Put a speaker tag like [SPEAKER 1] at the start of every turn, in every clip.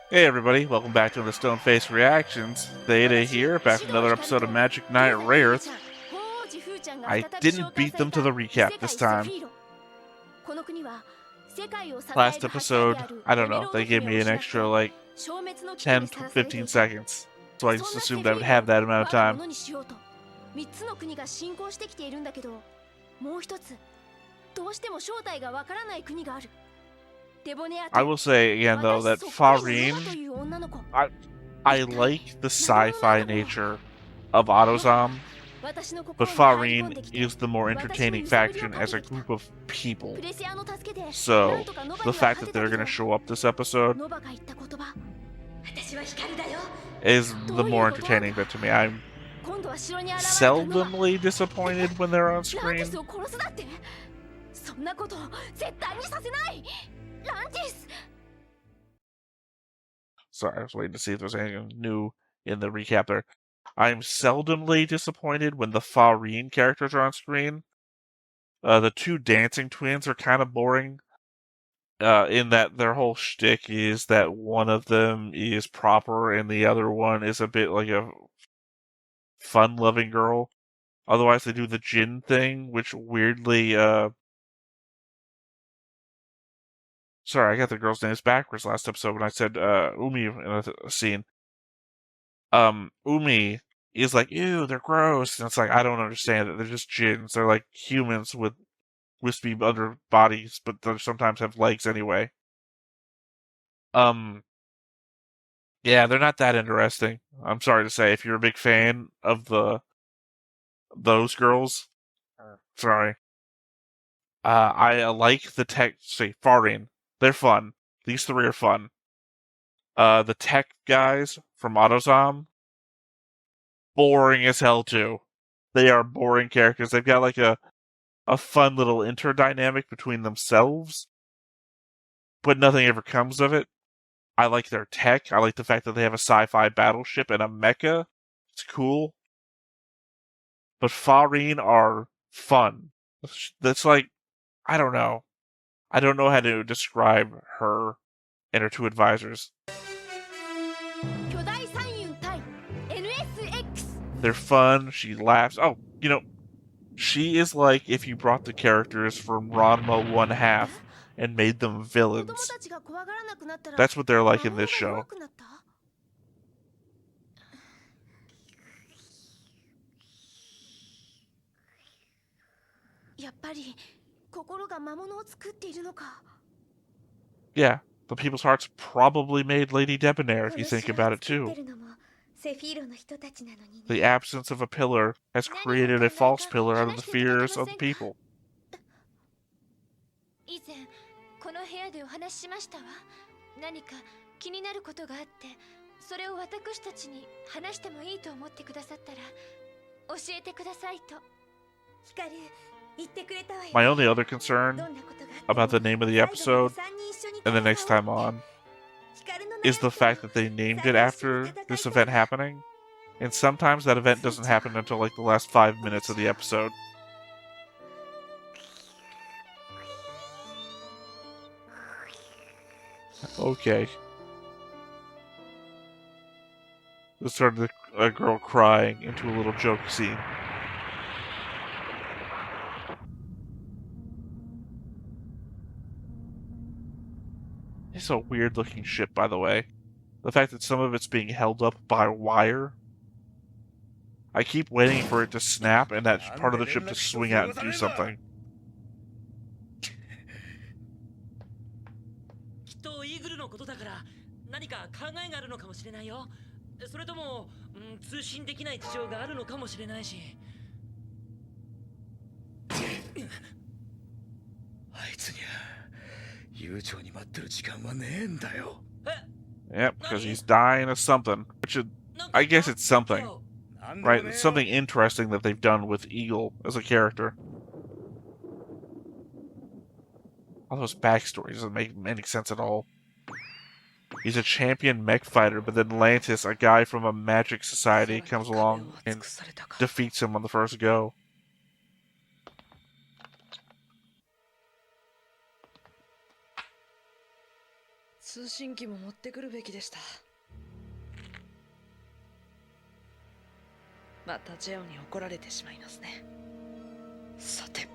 [SPEAKER 1] Hey everybody, welcome back to the Stoneface Reactions. Theta here, back with another episode of Magic Knight Rayearth. I didn't beat them to the recap this time. Last episode, I don't know, they gave me an extra like 10 to 15 seconds. So I just assumed I would have that amount of time. I will say again though that Farin, I like the sci-fi nature of Autozom, but Farin is the more entertaining faction as a group of people. So, the fact that they're going to show up this episode is the more entertaining bit to me. I'm seldomly disappointed when they're on screen. Sorry, I was waiting to see if there's anything new in the recap there. I'm seldomly disappointed when the Farin characters are on screen. The two dancing twins are kind of boring. In that their whole shtick is that one of them is proper and the other one is a bit like a fun-loving girl. Otherwise, they do the Jin thing, which weirdly, sorry, I got the girl's names backwards last episode when I said, Umi in a scene. Umi is like, ew, they're gross. And it's like, I don't understand it. They're just Jins. They're like humans with wispy under bodies, but they sometimes have legs anyway. Yeah, they're not that interesting. I'm sorry to say, if you're a big fan of those girls, sorry. I like the tech. Say, Farin, they're fun. These three are fun. The tech guys from AutoZom, boring as hell too. They are boring characters. They've got like a fun little interdynamic between themselves, but nothing ever comes of it. I like their tech. I like the fact that they have a sci-fi battleship and a mecha. It's cool. But Farin are fun. That's like, I don't know. I don't know how to describe her and her two advisors. They're fun. She laughs. Oh, she is like if you brought the characters from Ranma 1/2 and made them villains. That's what they're like in this show. Yeah, the people's hearts probably made Lady Debonair if you think about it too. The absence of a pillar has created a false pillar out of the fears of the people. My only other concern about the name of the episode and the next time on is the fact that they named it after this event happening, and sometimes that event doesn't happen until like the last 5 minutes of the episode. Okay. This started a girl crying into a little joke scene. It's a weird looking ship, by the way. The fact that some of it's being held up by wire. I keep waiting for it to snap and that part of the ship to swing out and do something. Yep, because he's dying of something. Which I guess it's something. Right? It's something interesting that they've done with Eagle as a character. All those backstories doesn't make any sense at all. He's a champion mech fighter, but then Lantis, a guy from a magic society, comes along and defeats him on the first go.
[SPEAKER 2] 通信機も持ってくるべきでした。またジェオに怒られてしまいますね。さて、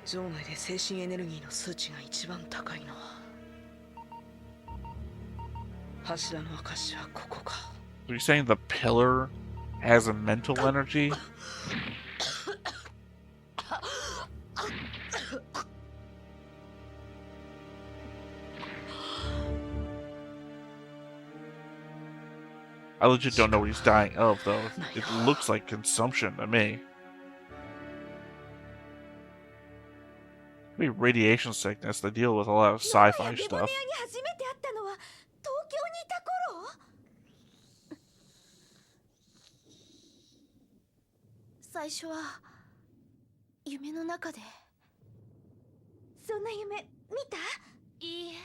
[SPEAKER 2] 場内で精神エネルギーの数値が一番高いのは柱の証はここか。
[SPEAKER 1] Are you saying the pillar has a mental energy? I legit don't know what he's dying of, though. It looks like consumption to me. Maybe radiation sickness. They deal with a lot of sci-fi stuff.
[SPEAKER 3] 最初は夢の中で。そんな夢見た？いいえ。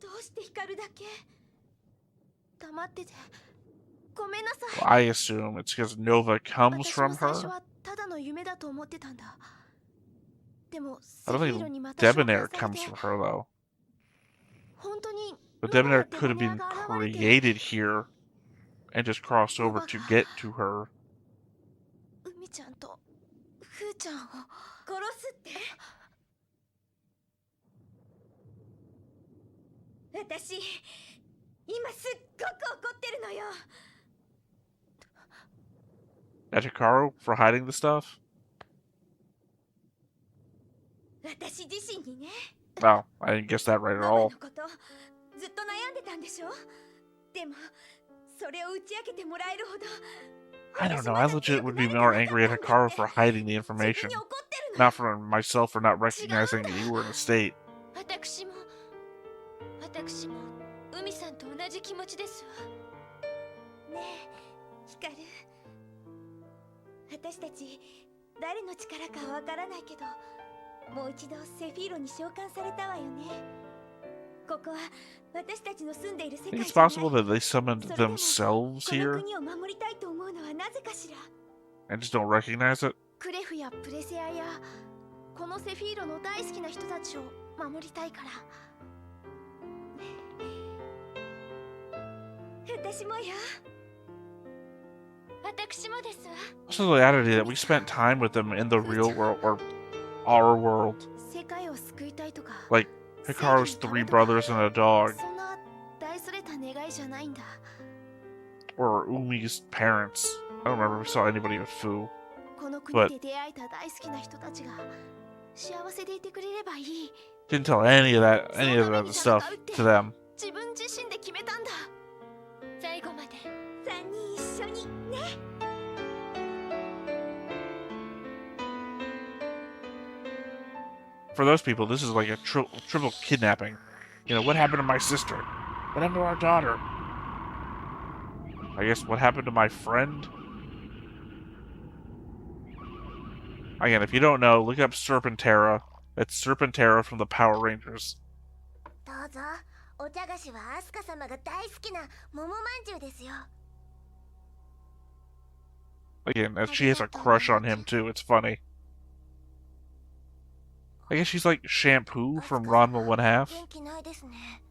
[SPEAKER 3] どうして光だけ黙っててごめんなさい。
[SPEAKER 1] Well, I assume it's because Nova comes
[SPEAKER 3] 私
[SPEAKER 1] from
[SPEAKER 3] も最初
[SPEAKER 1] her.
[SPEAKER 3] はただの夢だと思ってたんだ。でも
[SPEAKER 1] I
[SPEAKER 3] セフ
[SPEAKER 1] don't
[SPEAKER 3] ィーロ
[SPEAKER 1] think
[SPEAKER 3] にまた召喚
[SPEAKER 1] Debonair
[SPEAKER 3] され
[SPEAKER 1] comes
[SPEAKER 3] て、
[SPEAKER 1] from her, though.
[SPEAKER 3] 本当に
[SPEAKER 1] But
[SPEAKER 3] ノバ
[SPEAKER 1] Debonair
[SPEAKER 3] やデ
[SPEAKER 1] could
[SPEAKER 3] ボ
[SPEAKER 1] have
[SPEAKER 3] ネア
[SPEAKER 1] been
[SPEAKER 3] が現れて、
[SPEAKER 1] created here and just crossed over
[SPEAKER 3] Nova
[SPEAKER 1] to
[SPEAKER 3] が
[SPEAKER 1] get to her.
[SPEAKER 3] 海ちゃんとフーちゃんを殺すって。私今すっごく怒ってるのよ。
[SPEAKER 1] At Hikaru for hiding the stuff?
[SPEAKER 3] 私自身にね。
[SPEAKER 1] Wow, I didn't guess that right at
[SPEAKER 3] ノバ
[SPEAKER 1] all.
[SPEAKER 3] のことずっと悩んでたんでしょ。でもそれを打ち明けてもらえるほど
[SPEAKER 1] I don't know, I legit would be more angry at Hikaru for hiding the information. Not for myself for not recognizing that you were in a state.
[SPEAKER 3] 私も海さんと同じ気持ちですわ。ねえ、ヒカル。私たち誰の力かわからないけど、もう一度セフィーロに召喚されたわよね。ここは私たちの住んでいる世
[SPEAKER 1] I think
[SPEAKER 3] 界
[SPEAKER 1] it's
[SPEAKER 3] じゃない。
[SPEAKER 1] possible that they summoned
[SPEAKER 3] それでも
[SPEAKER 1] themselves
[SPEAKER 3] この
[SPEAKER 1] here
[SPEAKER 3] 国を守りたいと思うのはなぜかしら。
[SPEAKER 1] and just don't recognize it.
[SPEAKER 3] クレフやプレセアやこのセフィーロの大好きな人たちを守りたいから。私もよ。私もですわ。
[SPEAKER 1] Also the oddity that we spent time with them in the real world, or our world.
[SPEAKER 3] 世界を救いたいとか、
[SPEAKER 1] Like Hikaru's 3 brothers and a dog,
[SPEAKER 3] そんな大それた願いじゃないんだ。
[SPEAKER 1] or Umi's parents. I don't remember if we saw anybody with Fu.
[SPEAKER 3] この国で出会えた大好きな人たちが幸せでいてくれればいい。
[SPEAKER 1] Didn't tell any of that stuff to them.
[SPEAKER 3] 自分自身で決めたんだ。最後まで3人一緒にね。
[SPEAKER 1] For those people, this is like a triple kidnapping. You know, what happened to my sister? What happened to our daughter? I guess what happened to my friend? Again, if you don't know, look up Serpentera. It's Serpentera from the Power Rangers.
[SPEAKER 3] どうぞ。お茶菓子はアスカ様が大好きな桃まんじゅうですよ。
[SPEAKER 1] Again, she has a crush on him too. It's funny. I guess she's like Shampoo from Ranma 1/2.
[SPEAKER 3] 元気ないですね。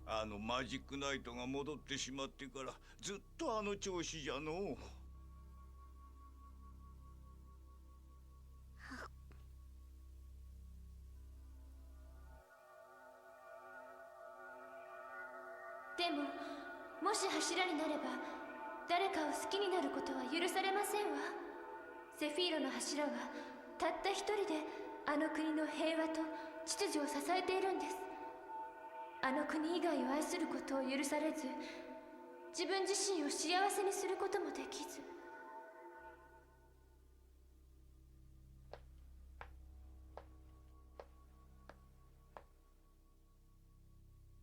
[SPEAKER 4] マジックナイトが戻ってしまってからずっとあの調子じゃのう。
[SPEAKER 3] でも、もし柱になれば誰かを好きになることは許されませんわ。セフィーロの柱はたった一人であの国の平和と秩序を支えているんです。あの国以外を愛することを許されず、自分自身を幸せにすることもできず。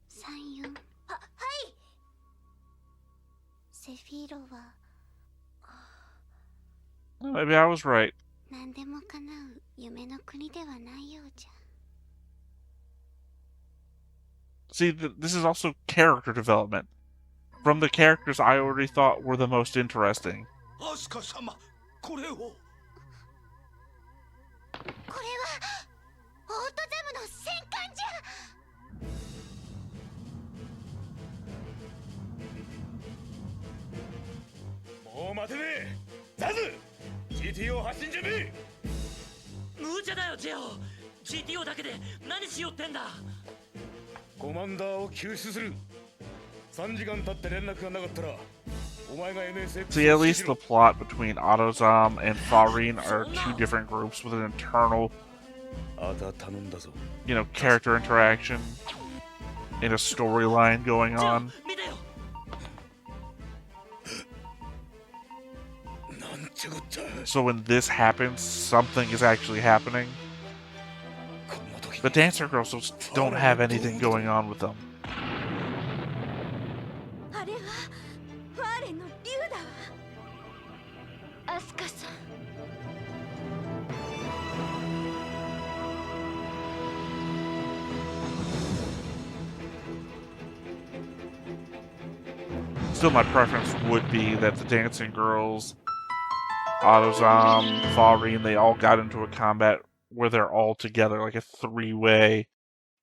[SPEAKER 3] 34。はい。セフィーロは
[SPEAKER 1] Maybe I was right.
[SPEAKER 3] 何でも叶う夢の国ではないようじゃ。
[SPEAKER 1] See, this is also character development. From the characters I already thought were the most interesting.
[SPEAKER 4] アスカ様、これを。
[SPEAKER 3] これはオートザムの戦艦じゃ。
[SPEAKER 5] もう待てねえ。ザズ GTO 発進準備。
[SPEAKER 6] 無茶だよジェオ。 GTO だけで何しようってんだ。
[SPEAKER 5] コマンダーを救出する。3時間経って連絡がなかったらお前が NSX
[SPEAKER 1] See, at least the plot between Autozom and Farin are two different groups with an internal,
[SPEAKER 5] あた頼んだぞ。
[SPEAKER 1] character interaction and a storyline going
[SPEAKER 6] ジェオ
[SPEAKER 1] on.
[SPEAKER 6] 見てよ。
[SPEAKER 5] なんてこった。
[SPEAKER 1] So when this happens, something is actually happening.
[SPEAKER 5] こんな時
[SPEAKER 1] The dancer girls don't have anything going on with them.
[SPEAKER 3] あれはファーレンの竜だわ。アスカさん。
[SPEAKER 1] Still, my preference would be that the dancing girls, Autozom, Farin, they all got into a combat where they're all together, like a 3-way,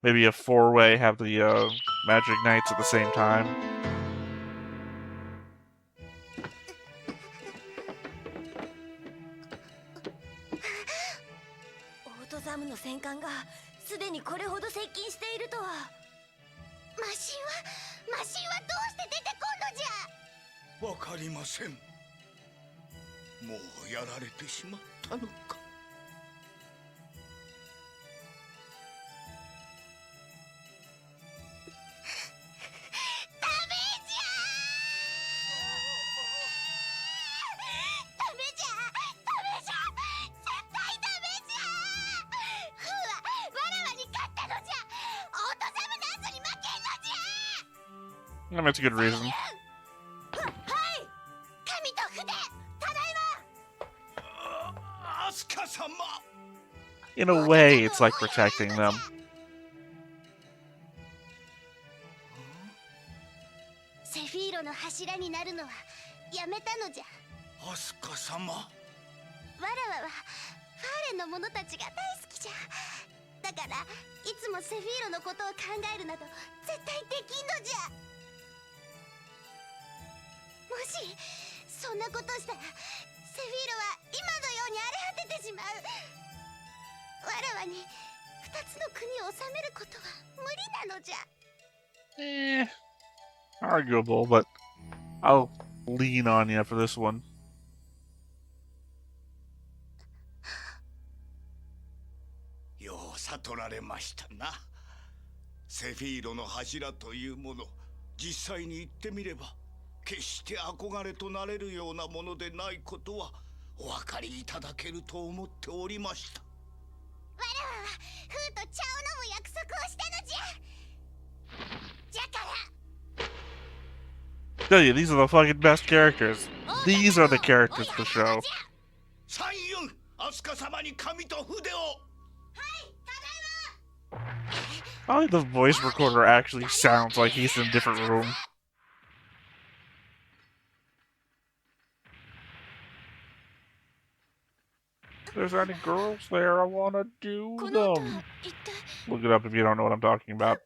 [SPEAKER 1] maybe a 4-way, have the Magic Knights at the same time.
[SPEAKER 3] オートザムの戦艦がすでにこれほど接近しているとは。マシンはどうして出てこんのじゃ。
[SPEAKER 4] わかりません。もうやられてしまったのか。
[SPEAKER 3] ダメじゃダメじゃ絶対ダメじゃ。わらわに勝ったのじゃ。オートザムの後に負けんのじゃ。
[SPEAKER 1] I mean, it's a good reason.
[SPEAKER 3] はい神と筆ただいま。
[SPEAKER 4] アスカ様。
[SPEAKER 1] In a way, it's like protecting them.
[SPEAKER 3] セフィーロの柱になるのはやめたのじゃ。
[SPEAKER 4] アスカ様。
[SPEAKER 3] わらわはファーレンの者たちが大好きじゃ。だからいつもセフィーロのことを考えるなど絶対できんのじゃ。もしそんなことしたらセフィーロは今のように荒れ果ててしまう。わらわに二つの国を治めることは無理なのじゃ。
[SPEAKER 1] Arguable, but I'll lean on you for this one.
[SPEAKER 4] よう悟られましたな。セフィーロの柱というもの、実際に言ってみれば決して憧れとなれるようなものでないことはお分かりいただけると思っておりました。
[SPEAKER 3] わらわはフーと茶を飲む約束をしたのじゃ。じゃから
[SPEAKER 1] Tell you, these are the fucking best characters. These are the characters for show.
[SPEAKER 4] 三ユン、アスカ様に紙と筆を。
[SPEAKER 1] I like the voice recorder actually sounds like he's in a different room. If there's any girls there, I wanna do
[SPEAKER 3] この音
[SPEAKER 1] them.
[SPEAKER 3] は一体
[SPEAKER 1] Look it up if you don't know what I'm talking about.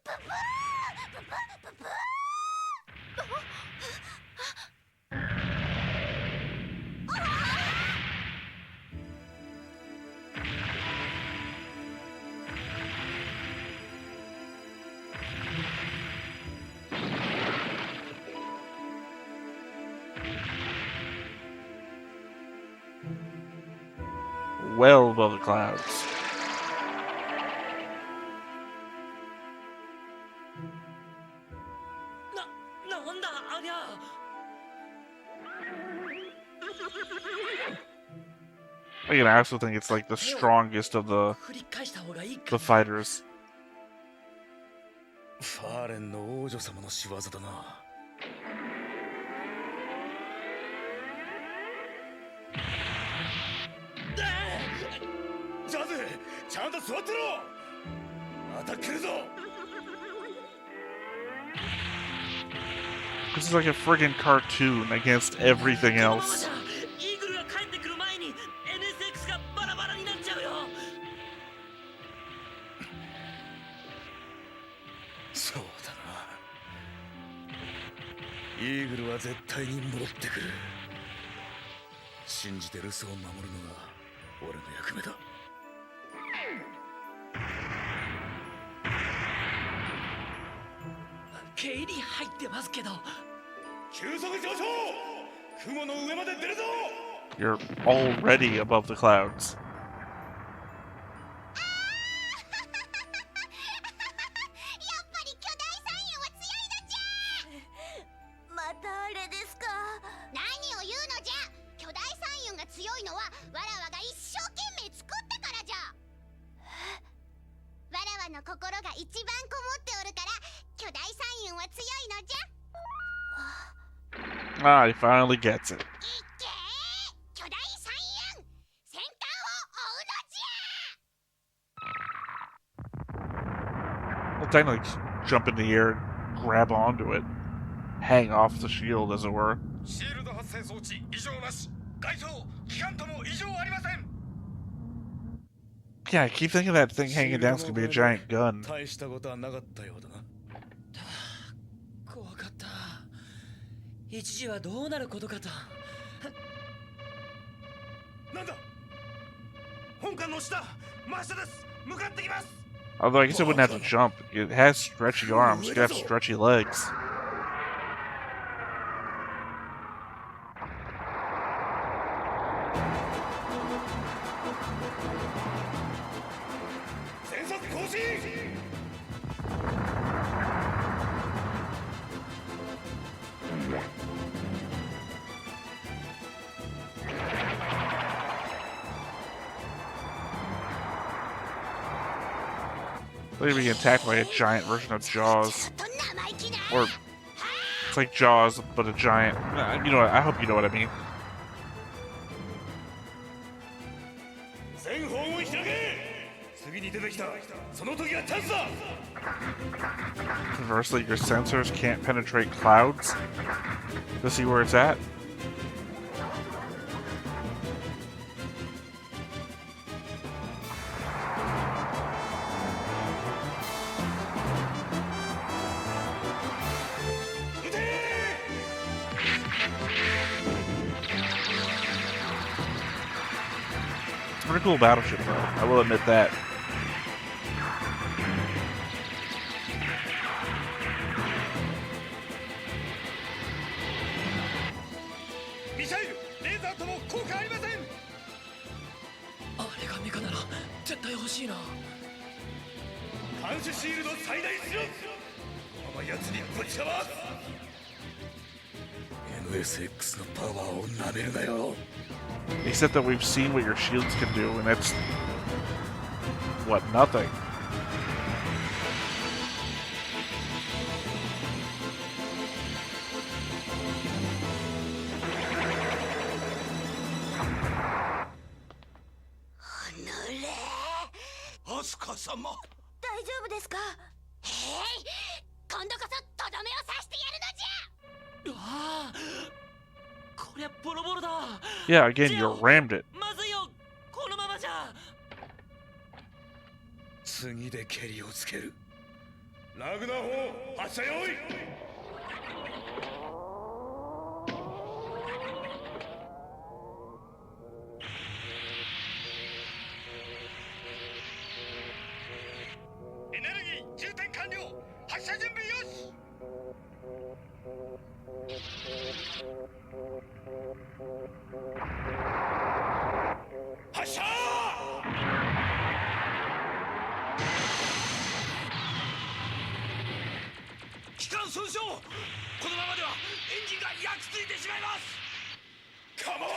[SPEAKER 1] Well above the clouds.
[SPEAKER 6] なんだありゃ。
[SPEAKER 1] Again, I also think it's like the strongest of the
[SPEAKER 6] 振り返した方がいいか。
[SPEAKER 1] fighters.
[SPEAKER 5] ファーレンの王女様の仕業だな。ザズ、ちゃんと座ってろ。また来るぞ。
[SPEAKER 1] This is like a friggin' cartoon against everything
[SPEAKER 6] このまま
[SPEAKER 1] else.
[SPEAKER 6] じゃイーグルが帰ってくる前に NSX がバラバラになっちゃうよ。
[SPEAKER 5] そうだな。イーグルは絶対に戻ってくる。信じて留守を守るのが俺の役目だ。
[SPEAKER 6] 経理入ってますけど。
[SPEAKER 5] 急速上昇。雲の上まで出るぞ。
[SPEAKER 1] You're already above the clouds.
[SPEAKER 3] またあれですか。何を言うのじゃ。巨大山雲が強いのはわらわが一生懸命作ったからじゃ。わらわの心が一番こもっておるから巨大山雲は強いのじゃ。
[SPEAKER 1] Ah, he finally gets it.
[SPEAKER 3] いっけー、巨大山雲、先端を追うのじゃ。
[SPEAKER 1] Well, technically, jump in the air and grab onto it. Hang off the shield, as it were.
[SPEAKER 5] シールド発生装置異常なし。外装機関とも異常ありません。
[SPEAKER 1] Yeah, I keep thinking that thing hanging down is gonna be a giant gun.
[SPEAKER 5] 大したことはなかったようだな。
[SPEAKER 6] 怖かった。一時はどうなることかと。
[SPEAKER 5] なんだ。本艦の下、真下です。向かってきます。
[SPEAKER 1] Although I guess it wouldn't have to jump. It has stretchy arms. It could have stretchy legs.
[SPEAKER 5] 戦速更新。
[SPEAKER 1] They're being attacked by a giant version of Jaws.
[SPEAKER 3] ちょっと生意気な。
[SPEAKER 1] Or it's like Jaws, but a giant. You know what? I hope you know what I mean.
[SPEAKER 5] 全方を開け。次に出てきた。その時がチャンスだ。
[SPEAKER 1] Conversely, your sensors can't penetrate clouds to see where it's at.
[SPEAKER 5] 撃て。
[SPEAKER 1] It's a pretty cool battleship, though. I will admit that.
[SPEAKER 5] ミサイル、レーザーとも効果ありません。
[SPEAKER 6] あれがメカなら絶対欲しいな。
[SPEAKER 5] 監視シールド最大出力。このまま奴にぶちかます。NSX のパワーを舐めるなよ。
[SPEAKER 1] Except that we've seen what your shields can do, and it's what, nothing.
[SPEAKER 4] アスカ様。
[SPEAKER 3] 大丈夫ですか。へい、今度こそとどめを刺してやるのじゃ。
[SPEAKER 6] うわあ、こりゃボロボロだ。
[SPEAKER 1] Yeah, again, you rammed it.
[SPEAKER 6] まずいよ、このままじゃ。
[SPEAKER 5] 次でケリをつける。ラグナー砲発射用意。エネルギー充填完了。発射準備よし。発射。機関損傷。このままではエンジンが焼き付いてしまいます。カモン。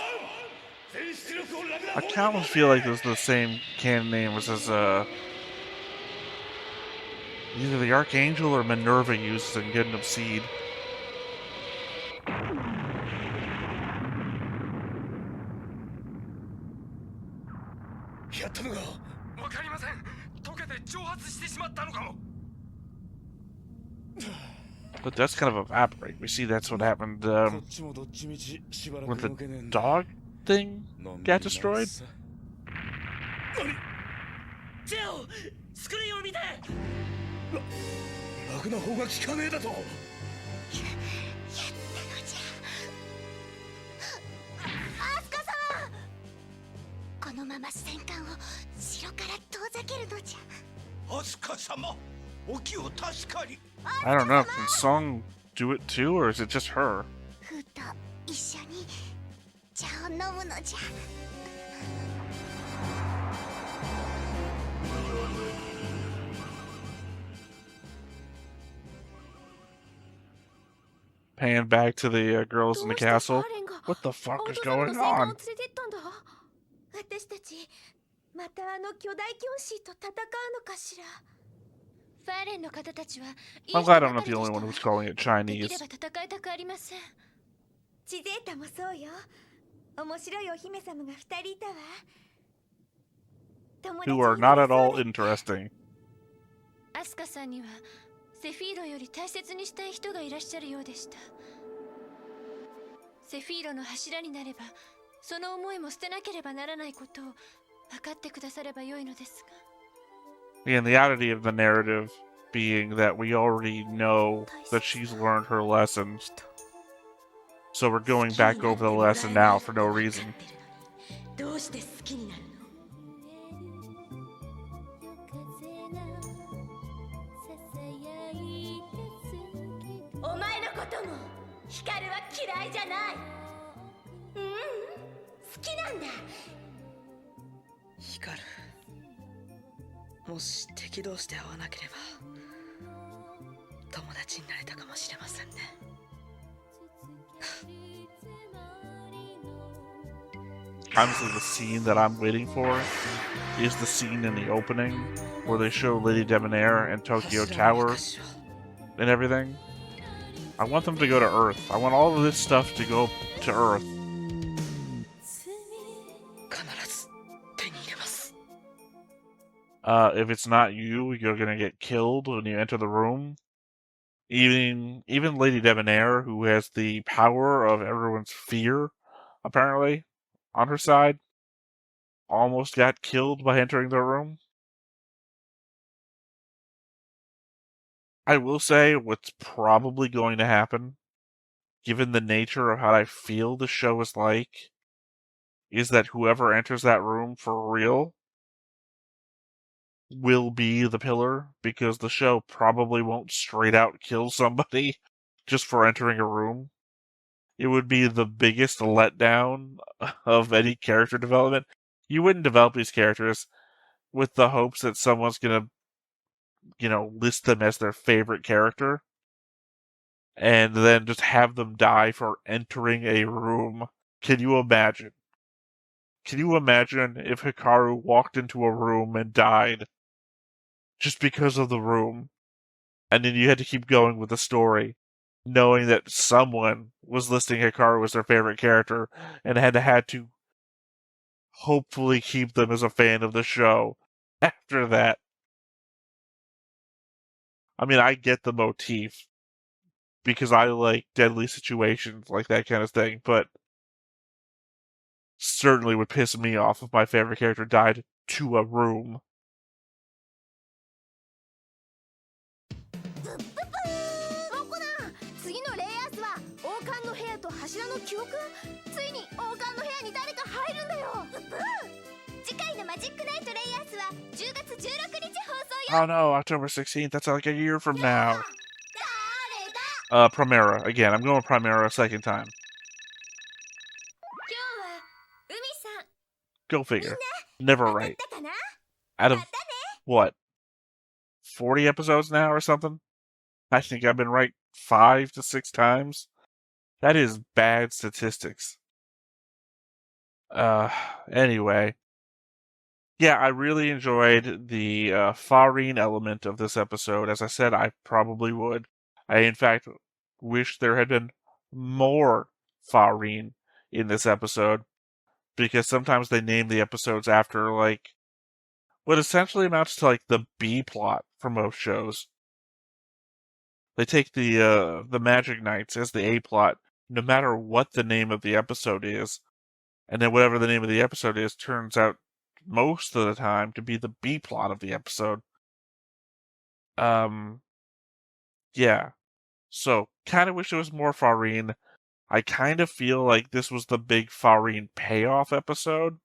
[SPEAKER 5] 全出力をラグナー
[SPEAKER 1] I
[SPEAKER 5] 砲に
[SPEAKER 1] kind of feel like this is the same canon name as either the Archangel or Minerva uses in Gundam Seed.
[SPEAKER 5] やったのがわかりません。溶けて蒸発してしまったのかも。
[SPEAKER 1] But that's kind of evaporate. We see that's what happened
[SPEAKER 5] こっちもどっちみちしばら
[SPEAKER 1] when
[SPEAKER 5] く
[SPEAKER 1] the
[SPEAKER 5] 動けねえんだ。
[SPEAKER 1] dog thing
[SPEAKER 5] のんびり
[SPEAKER 1] got
[SPEAKER 5] な
[SPEAKER 1] destroyed.
[SPEAKER 5] さ。
[SPEAKER 6] ジェオ、スクリーンを見て。
[SPEAKER 5] ラ策の方が効かねえだと。
[SPEAKER 7] やったのじゃ。アスカ様、このまま戦艦を城から遠ざけるのじゃ。
[SPEAKER 4] アスカ様、お気を助かり。
[SPEAKER 1] I don't know. Can Song do it too, or is it just her?
[SPEAKER 7] フーと一緒に茶を飲むのじゃ。
[SPEAKER 1] Pan back to the girls in the castle. What the fuck is going on?
[SPEAKER 3] 私たちまたあの巨大キョンシーと戦うのかしら。ファーレンの方たちは
[SPEAKER 1] I'm glad I'm not the only one who's calling it
[SPEAKER 3] でき
[SPEAKER 1] Chinese.
[SPEAKER 3] れば戦いたくありません。チゼータもそうよ。面白いお姫様が2人いたわ。
[SPEAKER 1] Who are not at all interesting.
[SPEAKER 3] アスカさんにはセフィーロより大切にしたい人がいらっしゃるようでした。セフィーロの柱になればその思いも捨てなければならないことを分かってくださればよいのですが。
[SPEAKER 1] And the oddity of the narrative being that we already know that she's learned her lesson. So we're going back over the lesson now for no reason.
[SPEAKER 6] どうして好きになるの？
[SPEAKER 3] お前のことも光は嫌いじゃない。好きなんだ。
[SPEAKER 2] 光る。もし敵同士で会わなければ友達になれたかもしれませんね。
[SPEAKER 1] Honestly, the scene that I'm waiting for is the scene in the opening where they show Lady Debonair and Tokyo Tower and everything. I want them to go to Earth. I want all of this stuff to go to Earth.
[SPEAKER 2] 必ず手に入れます。
[SPEAKER 1] If it's not you, you're gonna get killed when you enter the room. Even Lady Debonair, who has the power of everyone's fear, apparently, on her side, almost got killed by entering the room. I will say what's probably going to happen, given the nature of how I feel the show is like, is that whoever enters that room for real will be the pillar, because the show probably won't straight out kill somebody just for entering a room. It would be the biggest letdown of any character development. You wouldn't develop these characters with the hopes that someone's gonna, list them as their favorite character, and then just have them die for entering a room. Can you imagine? Can you imagine if Hikaru walked into a room and died just because of the room, and then you had to keep going with the story, knowing that someone was listing Hikaru as their favorite character and had to hopefully keep them as a fan of the show after that? I mean, I get the motif because I like deadly situations, like that kind of thing, but certainly would piss me off if my favorite character died to a room.
[SPEAKER 3] モコナ、次のレイアースは王冠の部屋と柱の記憶。ついに王冠の部屋に誰か入るんだよ。次回のマジックナイトレイアースは10月16日放送よ。
[SPEAKER 1] Oh no, October 16th, that's like a year from now.
[SPEAKER 3] 誰だ。
[SPEAKER 1] Primera. Again, I'm going Primera a second time.
[SPEAKER 3] 今日は海さん。
[SPEAKER 1] Go figure. Never
[SPEAKER 3] 当たっ
[SPEAKER 1] right.
[SPEAKER 3] たかな。
[SPEAKER 1] Out of,
[SPEAKER 3] またね。
[SPEAKER 1] what, 40 episodes now or something? I think I've been right 5 to 6 times. That is bad statistics. Anyway. Yeah, I really enjoyed the Farin element of this episode. As I said, I probably would. I, in fact, wish there had been more Farin in this episode, because sometimes they name the episodes after, like, what essentially amounts to, like, the B plot for most shows. They take the Magic Knights as the A plot, no matter what the name of the episode is, and then whatever the name of the episode is turns out most of the time to be the B plot of the episode. Yeah. So, kind of wish there was more Farin. I kind of feel like this was the big Farin payoff episode.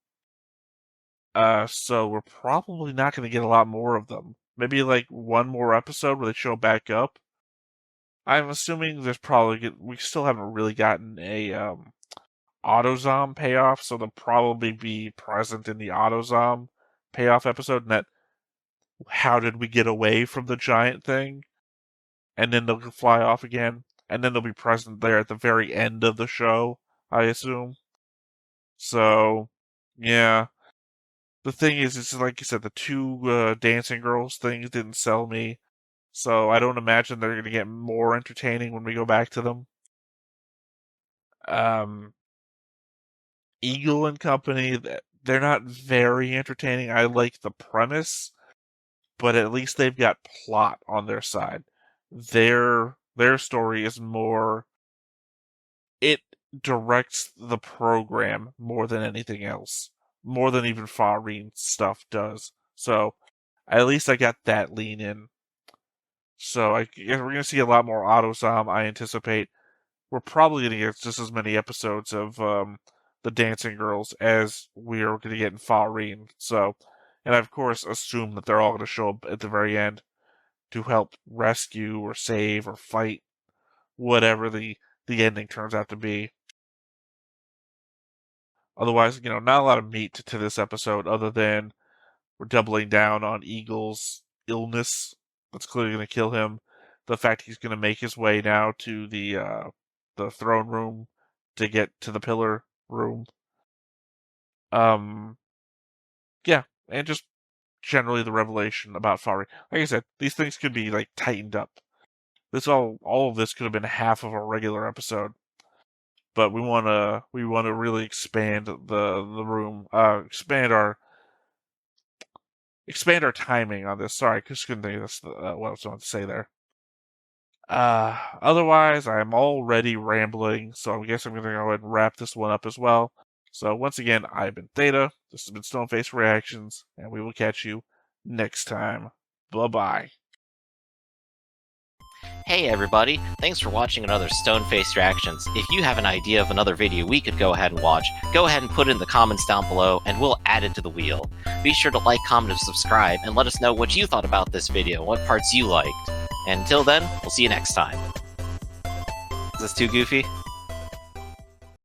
[SPEAKER 1] So we're probably not going to get a lot more of them. Maybe like one more episode where they show back up. I'm assuming there's probably we still haven't really gotten a AutoZom payoff, so they'll probably be present in the AutoZom payoff episode. And that, how did we get away from the giant thing? And then they'll fly off again, and then they'll be present there at the very end of the show, I assume. So, yeah. The thing is, it's like you said, the two dancing girls things didn't sell me, so I don't imagine they're going to get more entertaining when we go back to them. Eagle and Company, they're not very entertaining. I like the premise, but at least they've got plot on their side. Their story is more, it directs the program more than anything else, more than even Farin's stuff does. So at least I got that lean in. So I guess we're gonna see a lot more AutoZom. I anticipate we're probably gonna get just as many episodes of the Dancing Girls as we're gonna get in Farin. So, and I of course assume that they're all gonna show up at the very end to help rescue or save or fight whatever the ending turns out to be. Otherwise, not a lot of meat to this episode other than we're doubling down on Eagle's illness that's clearly going to kill him. The fact he's going to make his way now to the throne room to get to the pillar room. Yeah, and just generally the revelation about Farin. Like I said, these things could be like tightened up. All of this could have been half of a regular episode, but we want to really expand the room, expand our timing on this. Sorry, I just couldn't think of what I was going to say there. Otherwise, I'm already rambling, so I guess I'm going to go ahead and wrap this one up as well. So once again, I've been Theta, this has been Stoneface Reactions, and we will catch you next time. Bye-bye.
[SPEAKER 8] Hey everybody, thanks for watching another Stoneface Reactions. If you have an idea of another video we could go ahead and watch, go ahead and put it in the comments down below and we'll add it to the wheel. Be sure to like, comment, and subscribe and let us know what you thought about this video, what parts you liked. And until then, we'll see you next time. Is this too goofy?